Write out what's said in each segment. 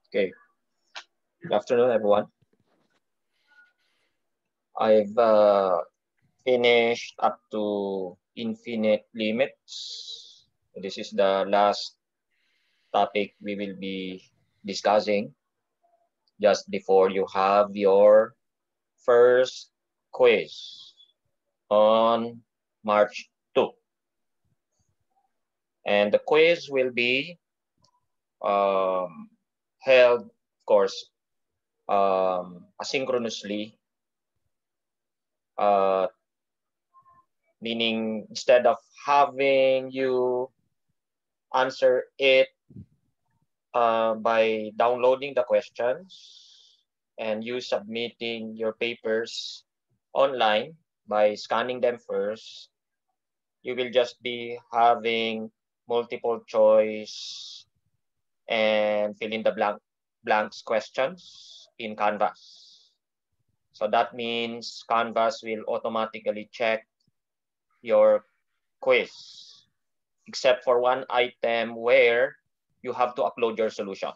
Okay. Good afternoon, everyone. I've finished up to infinite limits. This is the last topic we will be discussing just before you have your first quiz on March 2. And the quiz will be held, of course, asynchronously, meaning instead of having you answer it by downloading the questions and you submitting your papers online by scanning them first, you will just be having multiple choice and fill in the blanks questions in Canvas. So that means Canvas will automatically check your quiz, except for one item where you have to upload your solution.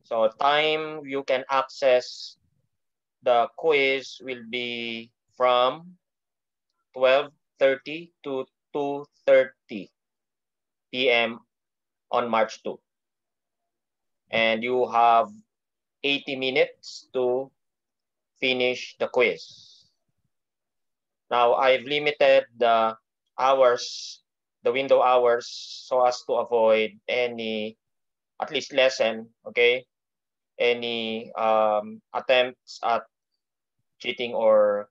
So time you can access the quiz will be from 12:30 to 2:30 p.m. on March 2. And you have 80 minutes to finish the quiz. Now, I've limited the hours, the window hours, so as to avoid any, at least lessen, okay, any attempts at cheating or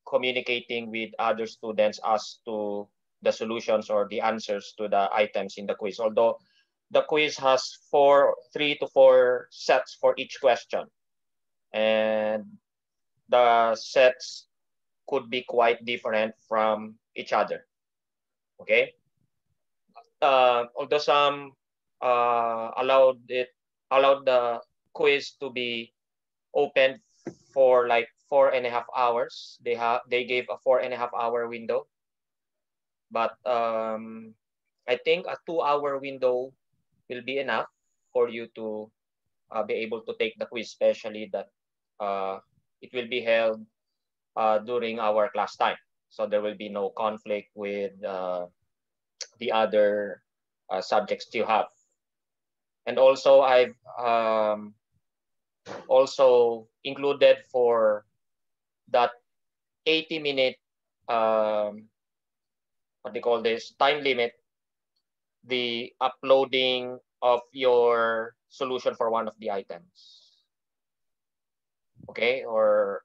communicating with other students as to the solutions or the answers to the items in the quiz. Although the quiz has 3 to 4 sets for each question, and the sets could be quite different from each other. Okay. Although some allowed the quiz to be open for like 4.5 hours. They gave a 4.5 hour window, but I think a 2 hour window will be enough for you to be able to take the quiz, especially that it will be held during our class time. So there will be no conflict with the other subjects you have. And also I've also included for that 80-minute what they call this time limit, the uploading of your solution for one of the items. Okay, or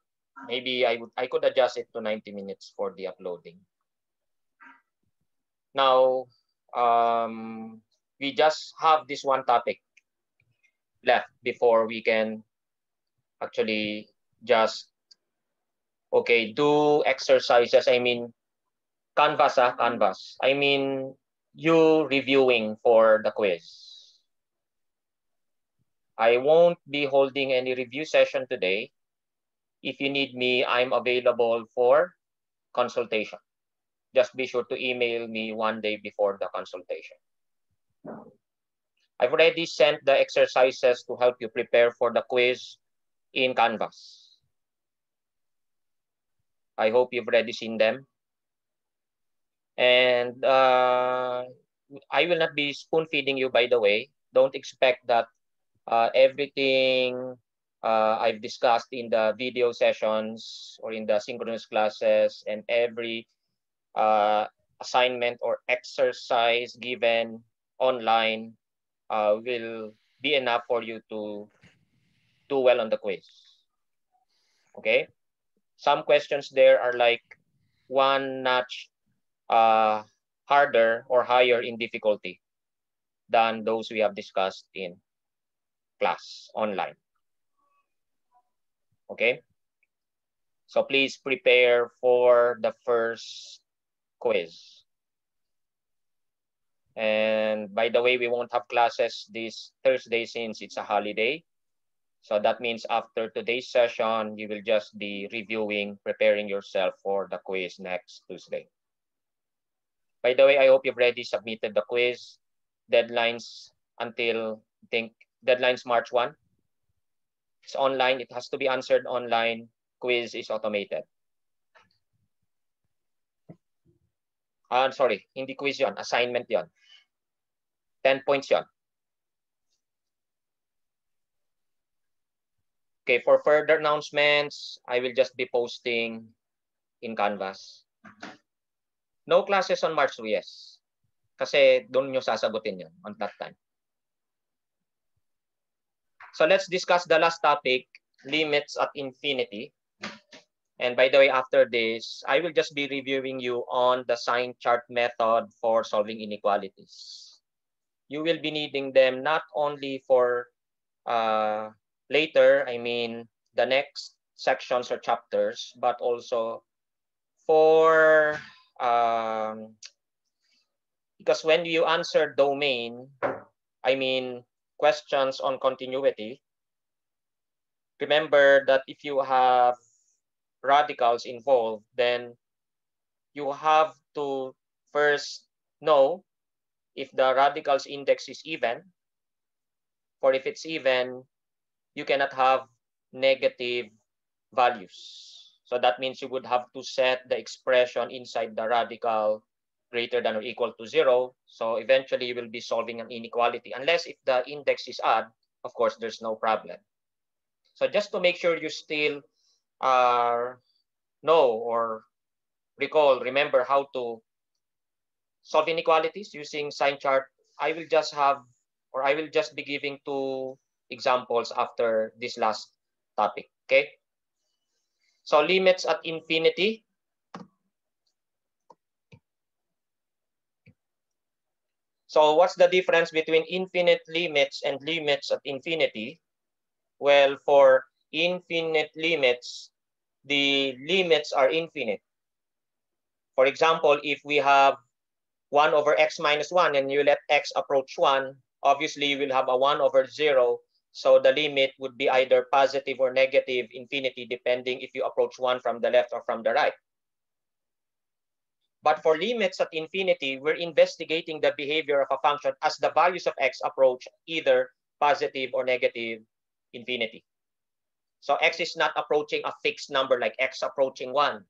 maybe I could adjust it to 90 minutes for the uploading. Now, we just have this one topic left before we can actually just, okay, do exercises. I mean, Canvas, Canvas. I mean, you reviewing for the quiz. I won't be holding any review session today. If you need me, I'm available for consultation. Just be sure to email me one day before the consultation. I've already sent the exercises to help you prepare for the quiz in Canvas. I hope you've already seen them. And I will not be spoon feeding you, by the way. Don't expect that everything I've discussed in the video sessions or in the synchronous classes and every assignment or exercise given online will be enough for you to do well on the quiz. Okay? Some questions there are like one notch harder or higher in difficulty than those we have discussed in class online. Okay? So please prepare for the first quiz. And by the way, we won't have classes this Thursday since it's a holiday. So that means after today's session, you will just be reviewing, preparing yourself for the quiz next Tuesday. By the way, I hope you've already submitted the quiz. Deadlines until, I think, deadlines March 1. It's online. It has to be answered online. Quiz is automated. Sorry, hindi quiz yon, assignment yon. 10 points yon. Okay, for further announcements, I will just be posting in Canvas. No classes on March 2, yes. Kasi doon nyo sasagutin yun on that time. So let's discuss the last topic, limits at infinity. And by the way, after this, I will just be reviewing you on the sign chart method for solving inequalities. You will be needing them not only for later, I mean, the next sections or chapters, but also for, because when you answer domain, I mean, questions on continuity, remember that if you have radicals involved, then you have to first know if the radicals index is even, or if it's even, you cannot have negative values. So that means you would have to set the expression inside the radical greater than or equal to 0. So eventually you will be solving an inequality. Unless if the index is odd, of course, there's no problem. So just to make sure you still know or remember how to solve inequalities using sign chart, I will just be giving 2 examples after this last topic, okay? So limits at infinity. So what's the difference between infinite limits and limits at infinity? Well, for infinite limits, the limits are infinite. For example, if we have 1 over x minus 1 and you let x approach 1, obviously you will have a 1 over 0. So the limit would be either positive or negative infinity, depending if you approach 1 from the left or from the right. But for limits at infinity, we're investigating the behavior of a function as the values of x approach either positive or negative infinity. So x is not approaching a fixed number like x approaching 1,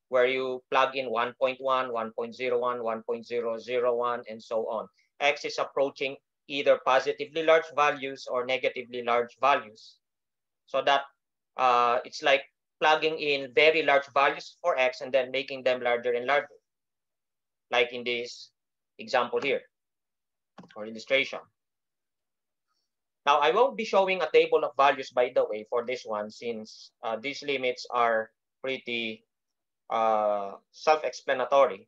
where you plug in 1.1, 1.01, 1.001, and so on. X is approaching either positively large values or negatively large values. So that it's like plugging in very large values for x and then making them larger and larger, like in this example here or illustration. Now, I won't be showing a table of values, by the way, for this one, since these limits are pretty self-explanatory.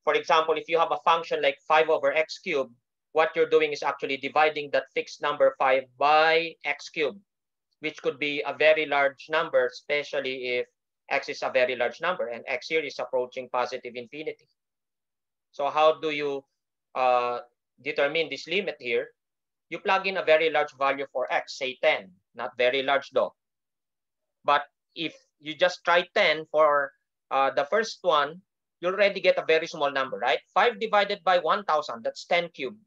For example, if you have a function like 5 over x cubed, what you're doing is actually dividing that fixed number 5 by x cubed, which could be a very large number, especially if x is a very large number and x here is approaching positive infinity. So how do you determine this limit here? You plug in a very large value for x, say 10, not very large though. But if you just try 10 for the first one, you already get a very small number, right? 5 divided by 1,000, that's 10 cubed,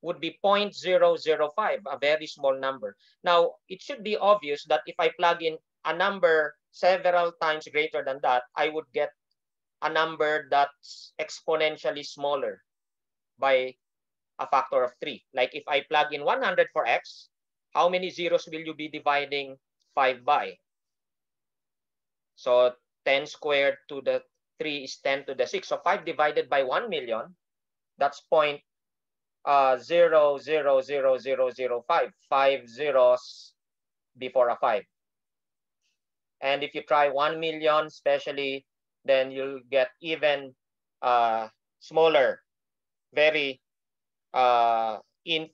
would be 0.005, a very small number. Now, it should be obvious that if I plug in a number several times greater than that, I would get a number that's exponentially smaller by a factor of 3. Like if I plug in 100 for x, how many zeros will you be dividing 5 by? So 10 squared to the 3 is 10 to the 6. So 5 divided by 1 million, that's 0.000005. 5 zeros before a 5. And if you try 1 million, especially, then you'll get even smaller, very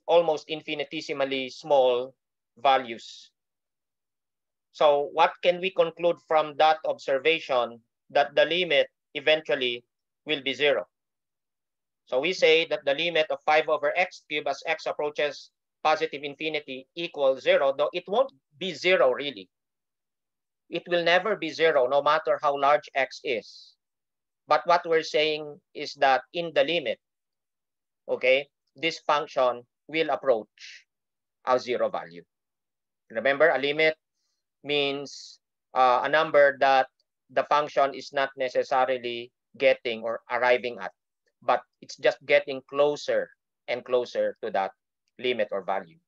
almost infinitesimally small values. So what can we conclude from that observation? That the limit eventually will be 0. So we say that the limit of 5 over x cubed as x approaches positive infinity equals 0, though it won't be 0 really. It will never be 0 no matter how large x is. But what we're saying is that in the limit, okay, this function will approach a 0 value. Remember, a limit means a number that the function is not necessarily getting or arriving at, but it's just getting closer and closer to that limit or value.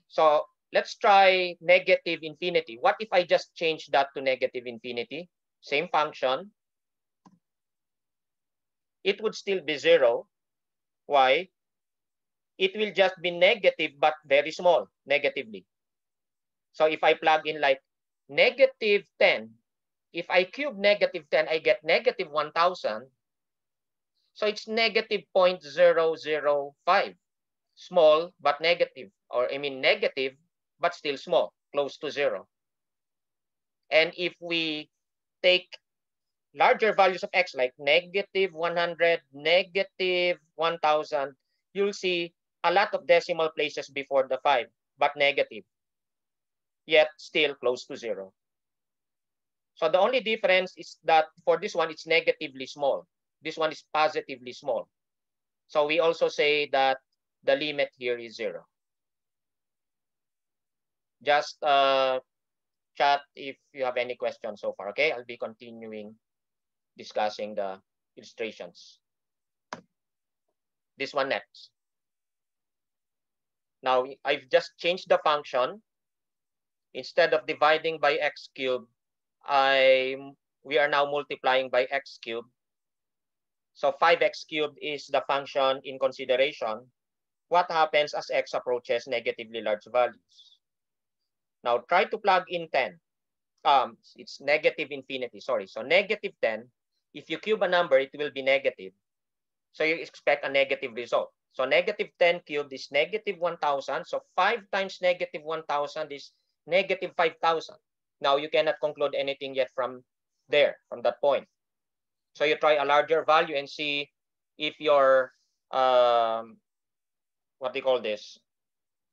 So let's try negative infinity. What if I just change that to negative infinity? Same function. It would still be 0. Why? It will just be negative, but very small, negatively. So if I plug in like negative 10, if I cube negative 10, I get negative 1,000. So it's negative 0.005. Small, but negative. Or I mean negative, but still small, close to 0. And if we take larger values of x, like negative 100, negative 1,000, you'll see a lot of decimal places before the 5, but negative, yet still close to 0. So the only difference is that for this one, it's negatively small. This one is positively small. So we also say that the limit here is 0. Just chat if you have any questions so far, okay? I'll be continuing discussing the illustrations. This one next. Now, I've just changed the function. Instead of dividing by x cubed, we are now multiplying by x cubed. So 5x cubed is the function in consideration. What happens as x approaches negatively large values? Now try to plug in 10. It's negative infinity, sorry. So negative 10, if you cube a number, it will be negative. So you expect a negative result. So negative 10 cubed is negative 1,000. So 5 times negative 1,000 is negative 5,000. Now you cannot conclude anything yet from there, from that point. So you try a larger value and see if your, what do you call this,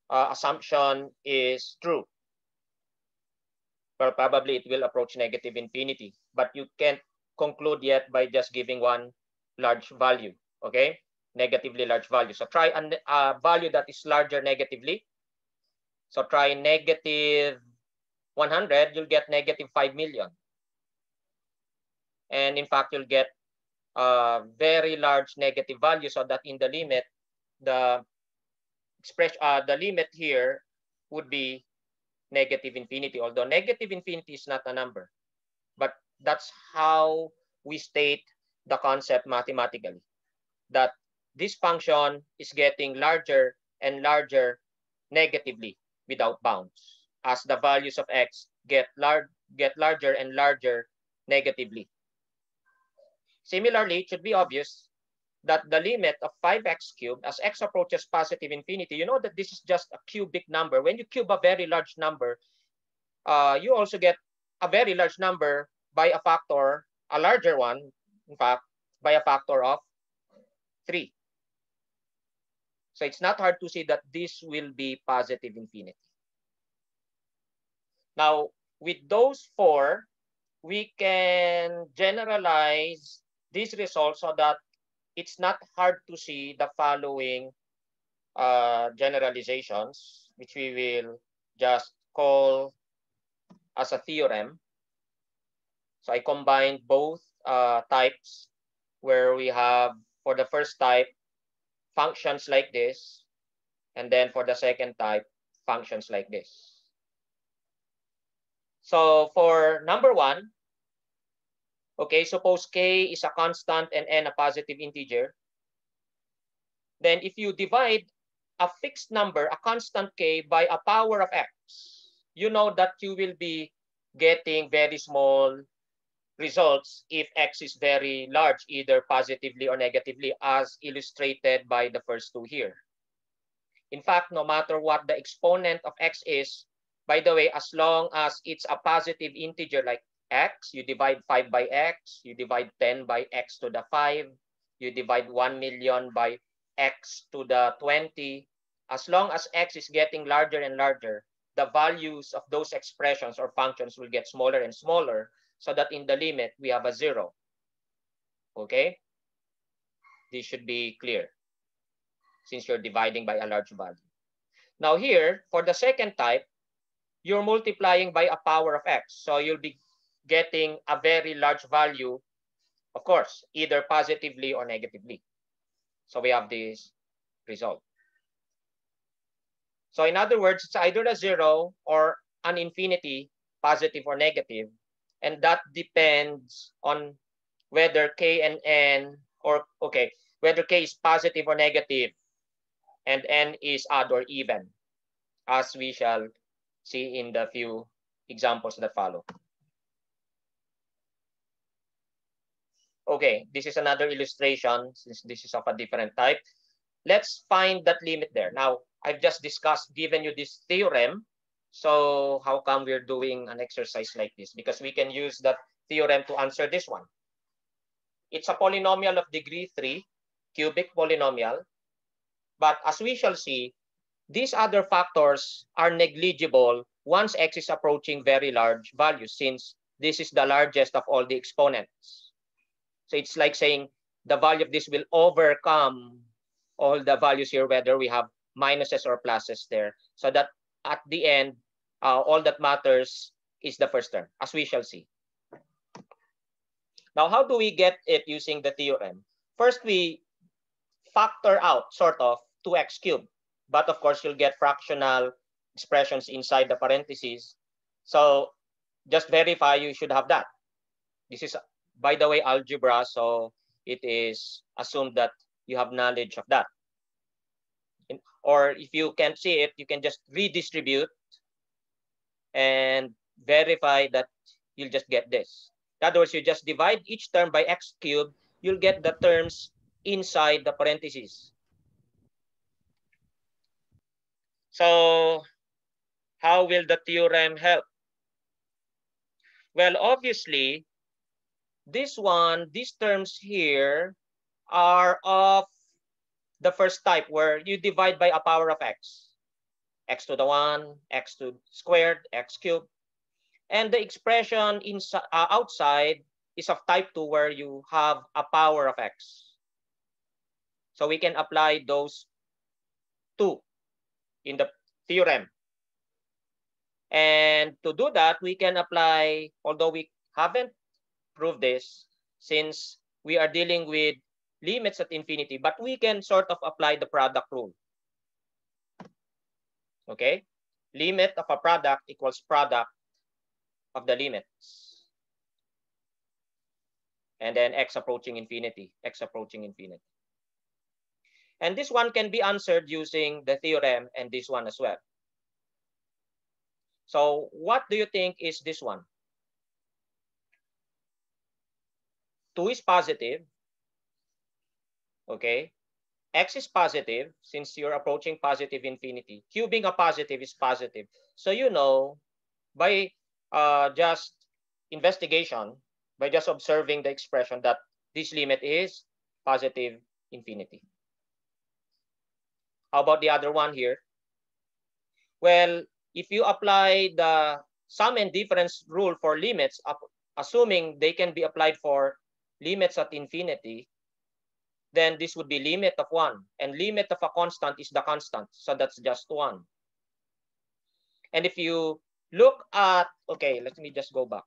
assumption is true. Well, probably it will approach negative infinity, but you can't conclude yet by just giving one large value, okay? Negatively large value. So try a value that is larger negatively. So try negative 100, you'll get negative 5 million. And in fact, you'll get a very large negative value, so that in the limit, the limit here would be negative infinity, although negative infinity is not a number. But that's how we state the concept mathematically, that this function is getting larger and larger negatively without bounds as the values of x get larger and larger negatively. Similarly, it should be obvious that the limit of 5x cubed as x approaches positive infinity, you know that this is just a cubic number. When you cube a very large number, you also get a very large number by a factor, a larger one, in fact, by a factor of 3. So it's not hard to see that this will be positive infinity. Now, with those 4, we can generalize these results so that it's not hard to see the following generalizations, which we will just call as a theorem. So I combined both types, where we have, for the first type, functions like this, and then for the second type, functions like this. So for number one, okay, suppose k is a constant and n a positive integer. Then if you divide a fixed number, a constant k, by a power of x, you know that you will be getting very small results if x is very large, either positively or negatively, as illustrated by the first two here. In fact, no matter what the exponent of x is, by the way, as long as it's a positive integer like x, you divide 5 by x, you divide 10 by x to the 5, you divide 1 million by x to the 20, as long as x is getting larger and larger, the values of those expressions or functions will get smaller and smaller, so that in the limit, we have a 0. Okay? This should be clear, since you're dividing by a large value. Now here, for the second type, you're multiplying by a power of x. So you'll be getting a very large value, of course, either positively or negatively. So we have this result. So in other words, it's either a 0 or an infinity, positive or negative. And that depends on whether k and n, or okay, whether k is positive or negative and n is odd or even, as we shall see in the few examples that follow. Okay, this is another illustration, since this is of a different type. Let's find that limit there. Now, I've just given you this theorem. So how come we're doing an exercise like this? Because we can use that theorem to answer this one. It's a polynomial of degree 3, cubic polynomial. But as we shall see, these other factors are negligible once x is approaching very large values, since this is the largest of all the exponents. So it's like saying the value of this will overcome all the values here, whether we have minuses or pluses there, so that at the end, all that matters is the first term, as we shall see. Now, how do we get it using the theorem? First, we factor out, sort of, 2x cubed. But of course, you'll get fractional expressions inside the parentheses. So just verify you should have that. This is, by the way, algebra, so it is assumed that you have knowledge of that. Or if you can't see it, you can just redistribute and verify that you'll just get this. In other words, you just divide each term by x cubed, you'll get the terms inside the parentheses. So how will the theorem help? Well, obviously, these terms here are of the first type, where you divide by a power of x. X to the 1, x to squared, x cubed. And the expression outside is of type 2, where you have a power of x. So we can apply those two in the theorem. And to do that, we can apply, although we haven't proved this, since we are dealing with limits at infinity, but we can sort of apply the product rule. Okay? Limit of a product equals product of the limits. And then x approaching infinity, x approaching infinity. And this one can be answered using the theorem, and this one as well. So what do you think is this one? 2 is positive. Okay. X is positive, since you're approaching positive infinity. Cubing a positive is positive. So you know, by just investigation, by just observing the expression, that this limit is positive infinity. How about the other one here? Well, if you apply the sum and difference rule for limits assuming they can be applied for limits at infinity, then this would be limit of 1. And limit of a constant is the constant. So that's just 1. And if you look at, okay, let me just go back.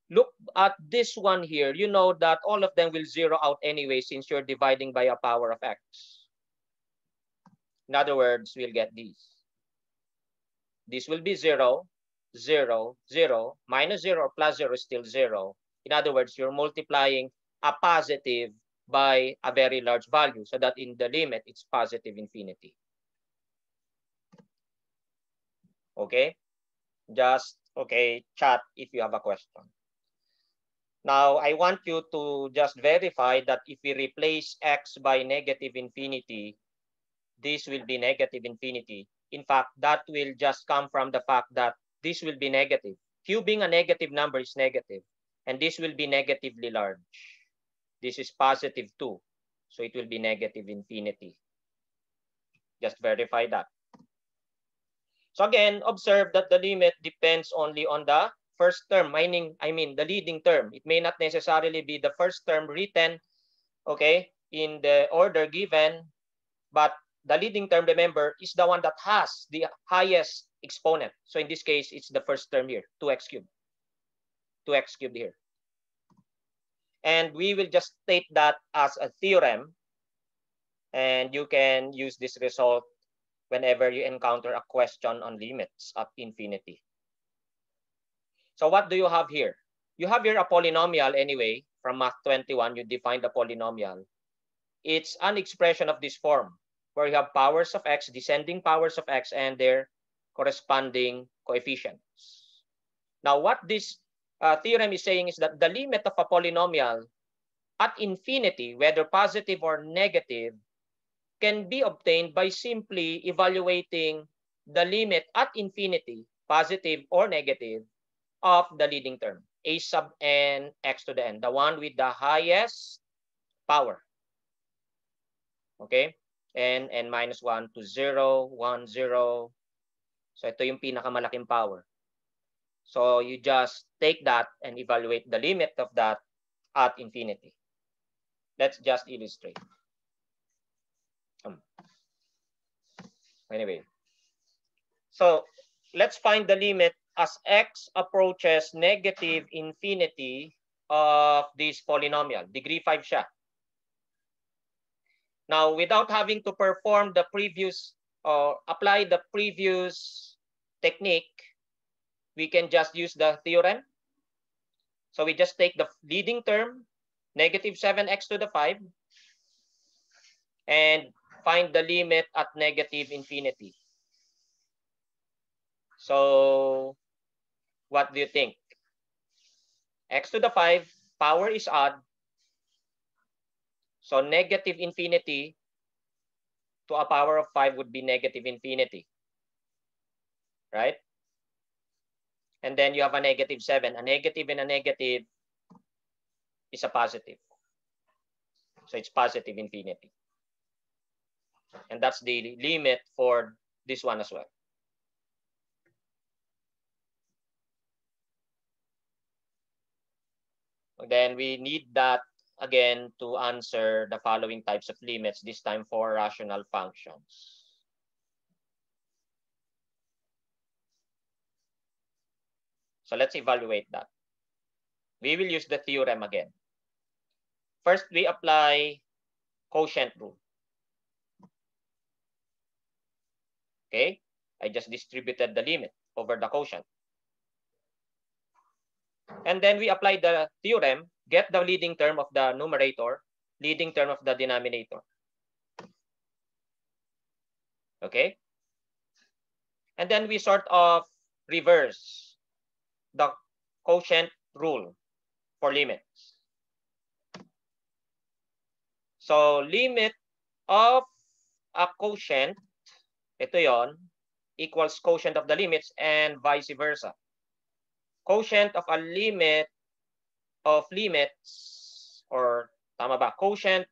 Look at this one here. You know that all of them will zero out anyway since you're dividing by a power of x. In other words, we'll get these. This will be 0, 0, 0, minus 0 plus 0 is still 0. In other words, you're multiplying a positive by a very large value so that in the limit, it's positive infinity. Okay? Just, okay, chat if you have a question. Now, I want you to just verify that if we replace x by negative infinity, this will be negative infinity. In fact, that will just come from the fact that this will be negative. Q being a negative number is negative, and this will be negatively large. This is positive 2, so it will be negative infinity. Just verify that. So again, observe that the limit depends only on the first term, I mean the leading term. It may not necessarily be the first term written, okay, in the order given, but the leading term, remember, is the one that has the highest exponent. So in this case, it's the first term here, 2x cubed. 2x cubed here. And we will just state that as a theorem. And you can use this result whenever you encounter a question on limits at infinity. So what do you have here? You have here a polynomial anyway. From Math 21, you define the polynomial. It's an expression of this form, where you have powers of x, descending powers of x, and their corresponding coefficients. Now, what this theorem is saying is that the limit of a polynomial at infinity, whether positive or negative, can be obtained by simply evaluating the limit at infinity, positive or negative, of the leading term, a sub n x to the n, the one with the highest power. Okay? N minus 1 to 0, 1, 0. So ito yung pinakamalaking power. So you just take that and evaluate the limit of that at infinity. Let's just illustrate. Anyway, so let's find the limit as x approaches negative infinity of this polynomial. Degree 5 siya. Now, without having to perform the previous or apply the previous technique, we can just use the theorem. So we just take the leading term, negative 7x to the 5, and find the limit at negative infinity. So what do you think? X to the 5, power is odd. So negative infinity to a power of 5 would be negative infinity. Right? And then you have a negative 7. A negative and a negative is a positive. So it's positive infinity. And that's the limit for this one as well. Then we need that again to answer the following types of limits, this time for rational functions. So let's evaluate that. We will use the theorem again. First, we apply quotient rule. Okay, I just distributed the limit over the quotient. And then we apply the theorem, get the leading term of the numerator, leading term of the denominator. Okay? And then we sort of reverse the quotient rule for limits. So limit of a quotient, ito yon, equals quotient of the limits and vice versa. Quotient of a limit of limits, or tama ba? Quotient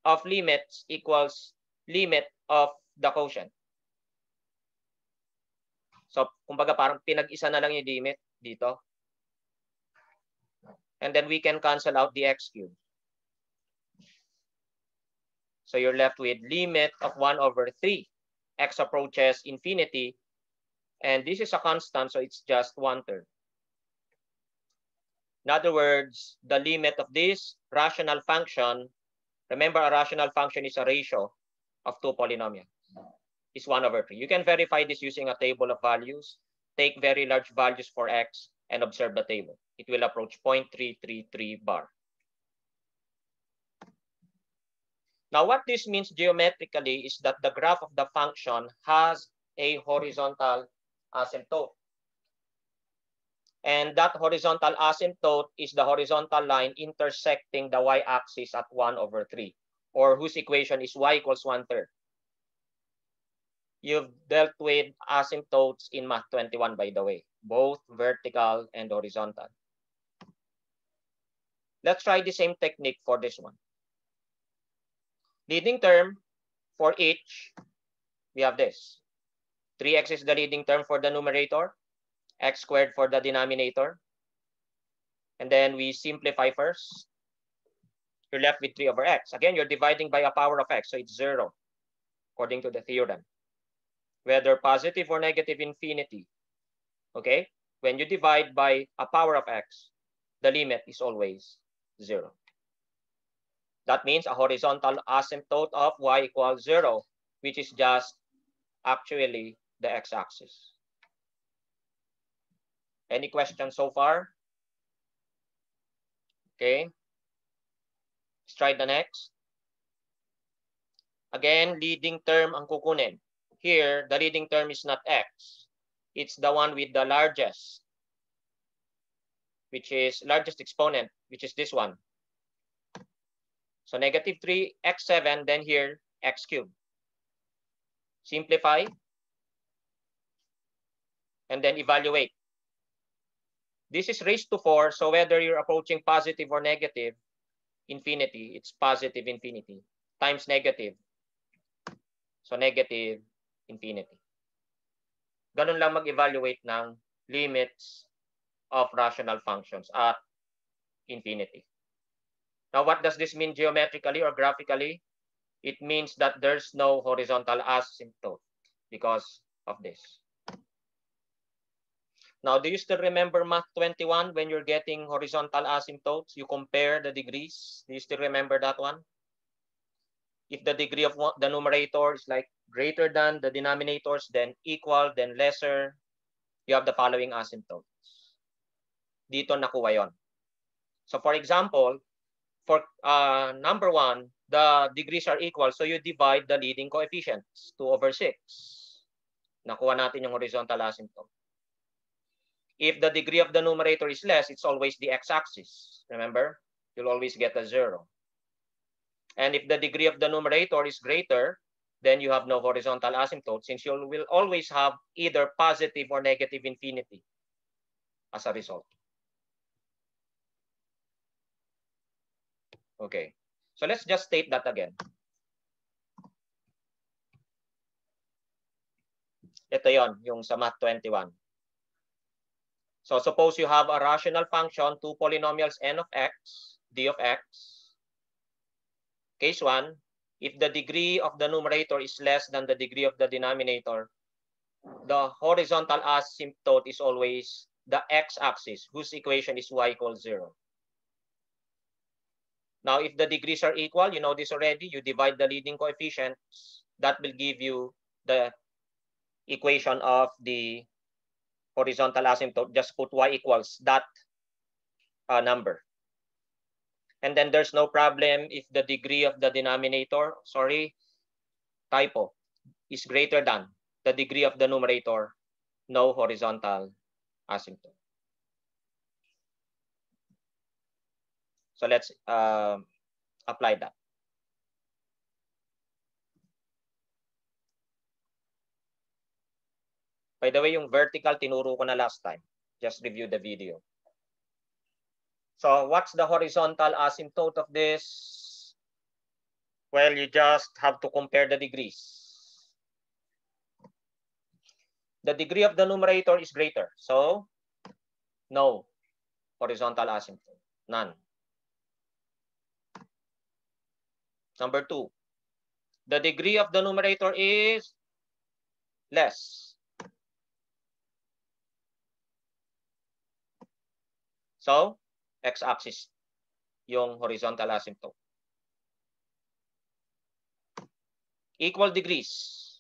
of limits equals limit of the quotient. So, kumbaga parang pinag-isa na lang yung limit dito. And then we can cancel out the x cubed. So you're left with limit of 1 over 3. X approaches infinity. And this is a constant, so it's just 1/3. In other words, the limit of this rational function, remember a rational function is a ratio of two polynomials, is 1 over 3. You can verify this using a table of values. Take very large values for x and observe the table. It will approach 0.333 bar. Now, what this means geometrically is that the graph of the function has a horizontal asymptote. And that horizontal asymptote is the horizontal line intersecting the y-axis at 1 over 3, or whose equation is y equals 1/3. You've dealt with asymptotes in Math 21, by the way, both vertical and horizontal. Let's try the same technique for this one. Leading term for each, we have this. 3x is the leading term for the numerator, x squared for the denominator. And then we simplify first. You're left with 3 over x. Again, you're dividing by a power of x, so it's 0, according to the theorem. Whether positive or negative infinity, okay? When you divide by a power of x, the limit is always 0. That means a horizontal asymptote of y equals 0, which is just actually the x-axis. Any questions so far? Okay. Let's try the next. Again, leading term ang kukunin. Here, the leading term is not x. It's the one with the largest, which is largest exponent, which is this one. So negative 3x7, then here, x cubed. Simplify. And then evaluate. This is raised to 4, so whether you're approaching positive or negative infinity, it's positive infinity times negative. So negative infinity. Ganun lang mag-evaluate ng limits of rational functions at infinity. Now, what does this mean geometrically or graphically? It means that there's no horizontal asymptote because of this. Now, do you still remember Math 21 when you're getting horizontal asymptotes? You compare the degrees. Do you still remember that one? If the degree of the numerator is like greater than the denominators, then equal, then lesser, you have the following asymptotes. Dito nakuha yon. So for example, for number 1, the degrees are equal, so you divide the leading coefficients, 2 over 6. Nakuha natin yung horizontal asymptote. If the degree of the numerator is less, it's always the x-axis. Remember, you'll always get a 0. And if the degree of the numerator is greater, then you have no horizontal asymptote, since you will always have either positive or negative infinity as a result. Okay, so let's just state that again. Ito yon, yung sa Math 21. So suppose you have a rational function, 2 polynomials n of x, d of x. Case 1, if the degree of the numerator is less than the degree of the denominator, the horizontal asymptote is always the x-axis, whose equation is y equals 0. Now, if the degrees are equal, you know this already, you divide the leading coefficients. That will give you the equation of the horizontal asymptote. Just put y equals that number. And then there's no problem if the degree of the denominator, typo, is greater than the degree of the numerator, no horizontal asymptote. So let's apply that. By the way, yung vertical, tinuro ko na last time. Just review the video. So what's the horizontal asymptote of this? Well, you just have to compare the degrees. The degree of the numerator is greater, so no horizontal asymptote. None. Number 2, the degree of the numerator is less. So, x-axis yung horizontal asymptote. Equal degrees.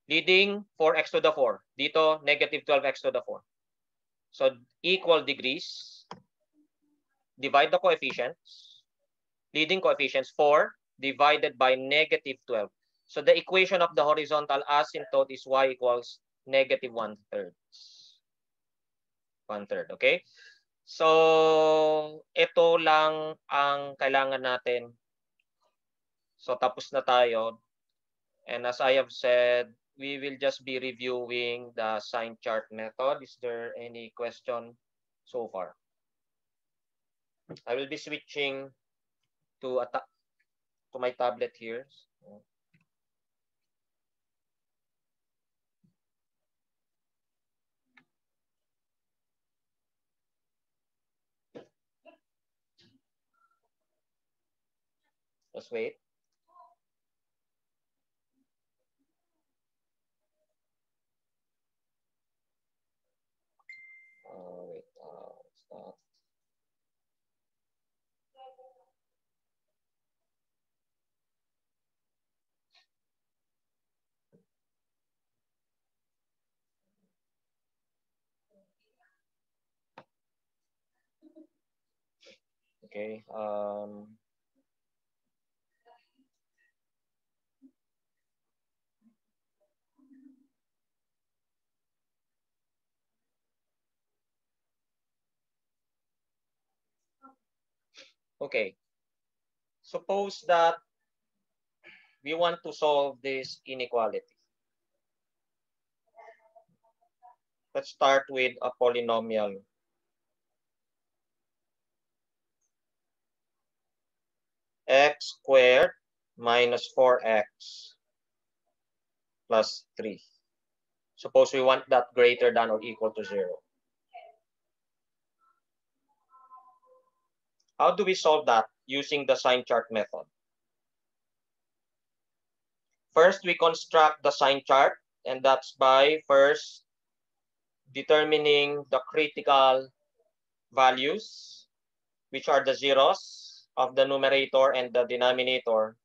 Leading 4x to the 4. Dito, negative 12x to the 4. So, equal degrees. Divide the coefficients. Leading coefficients 4 divided by negative 12. So, the equation of the horizontal asymptote is y equals negative 1/3. 1/3, okay? So, ito lang ang kailangan natin. So, tapos na tayo. And as I have said, we will just be reviewing the sign chart method. Is there any question so far? I will be switching to my tablet here. Just wait. Wait. Stop. Okay. Okay. Suppose that we want to solve this inequality. Let's start with a polynomial. X squared minus 4x plus 3. Suppose we want that greater than or equal to 0. How do we solve that using the sign chart method? First, we construct the sign chart, and that's by first determining the critical values, which are the zeros of the numerator and the denominator.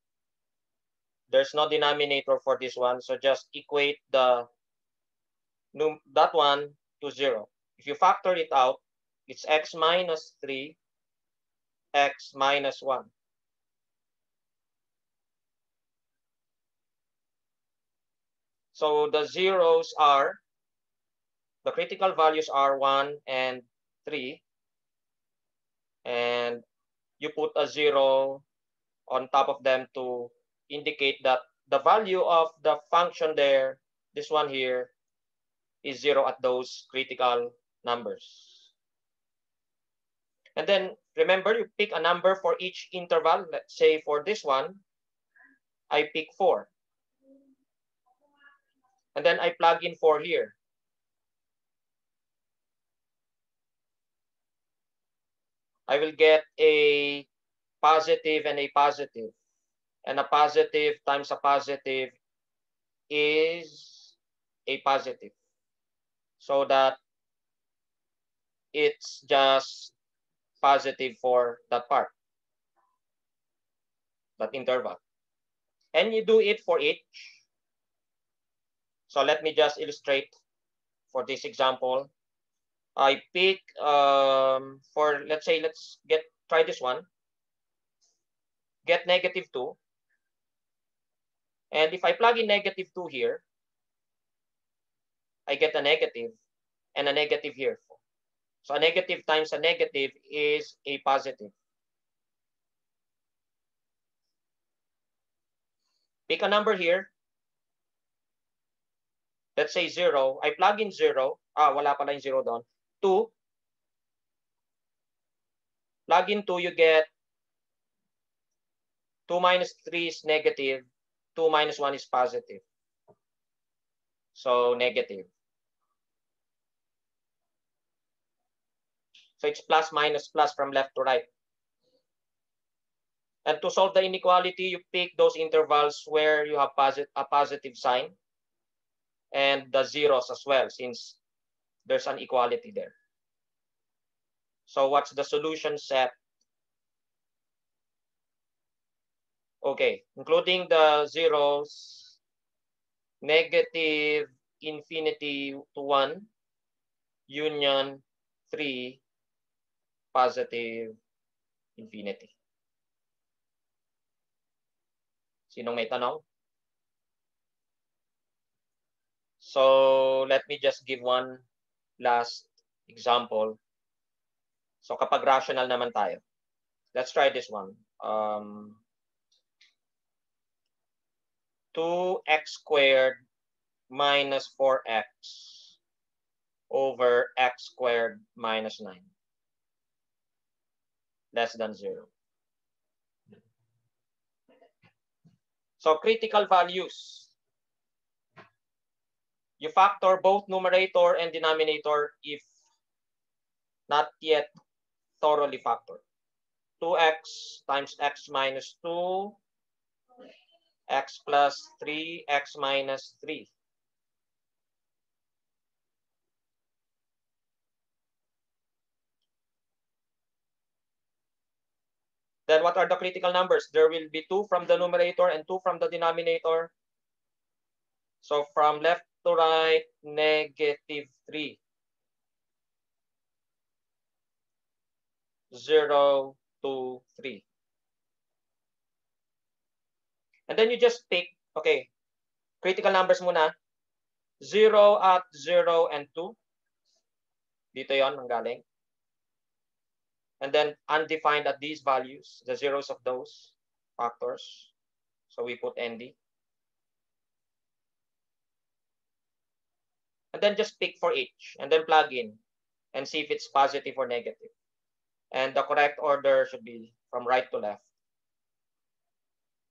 There's no denominator for this one, so just equate that one to 0. If you factor it out, it's x minus 3, x minus 1. So the zeros are, the critical values are 1 and 3. And you put a 0 on top of them to indicate that the value of the function there, this one here, is 0 at those critical numbers. And then remember, you pick a number for each interval. Let's say for this one, I pick 4. And then I plug in 4 here. I will get a positive and a positive. And a positive times a positive is a positive. So that it's just positive for that part, that interval. And you do it for each. So let me just illustrate for this example. I pick for, let's say, try this one. Get negative 2. And if I plug in negative 2 here, I get a negative and a negative here. So a negative times a negative is a positive. Pick a number here. Let's say 0. I plug in 0. Wala pala yung 0 doon. 2. Plug in 2, you get 2 minus 3 is negative. 2 minus 1 is positive. So negative. So it's plus, minus, plus from left to right. And to solve the inequality, you pick those intervals where you have a positive sign and the zeros as well, since there's an equality there. So what's the solution set? Okay, including the zeros, negative infinity to 1, union 3, positive infinity. Sinong may tanong? So let me just give one last example. So kapag rational naman tayo, let's try this one. 2x squared minus 4x over x squared minus 9 less than 0. So critical values. You factor both numerator and denominator if not yet thoroughly factored. 2x times x minus 2, x plus 3, x minus 3. Then what are the critical numbers? There will be 2 from the numerator and 2 from the denominator. So from left to right, negative 3. 0, 2, 3. And then you just pick, okay, critical numbers muna. 0 at 0 and 2. Dito yon ang galing. And then undefined at these values, the zeros of those factors. So we put ND. And then just pick for each and then plug in and see if it's positive or negative. And the correct order should be from right to left.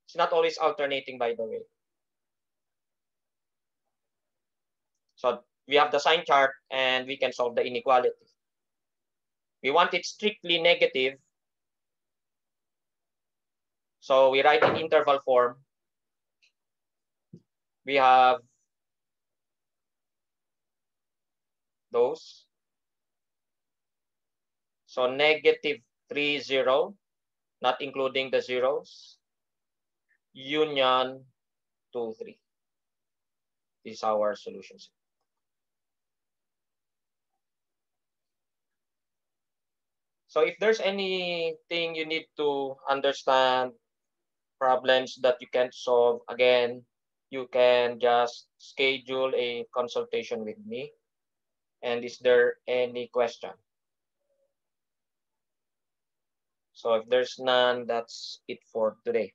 It's not always alternating, by the way. So we have the sign chart and we can solve the inequality. We want it strictly negative. So we write in interval form. We have those. So negative 3, 0, not including the zeros. Union 2, 3. This is our solutions. So if there's anything you need to understand, problems that you can't solve, again, you can just schedule a consultation with me. And is there any question? So if there's none, that's it for today.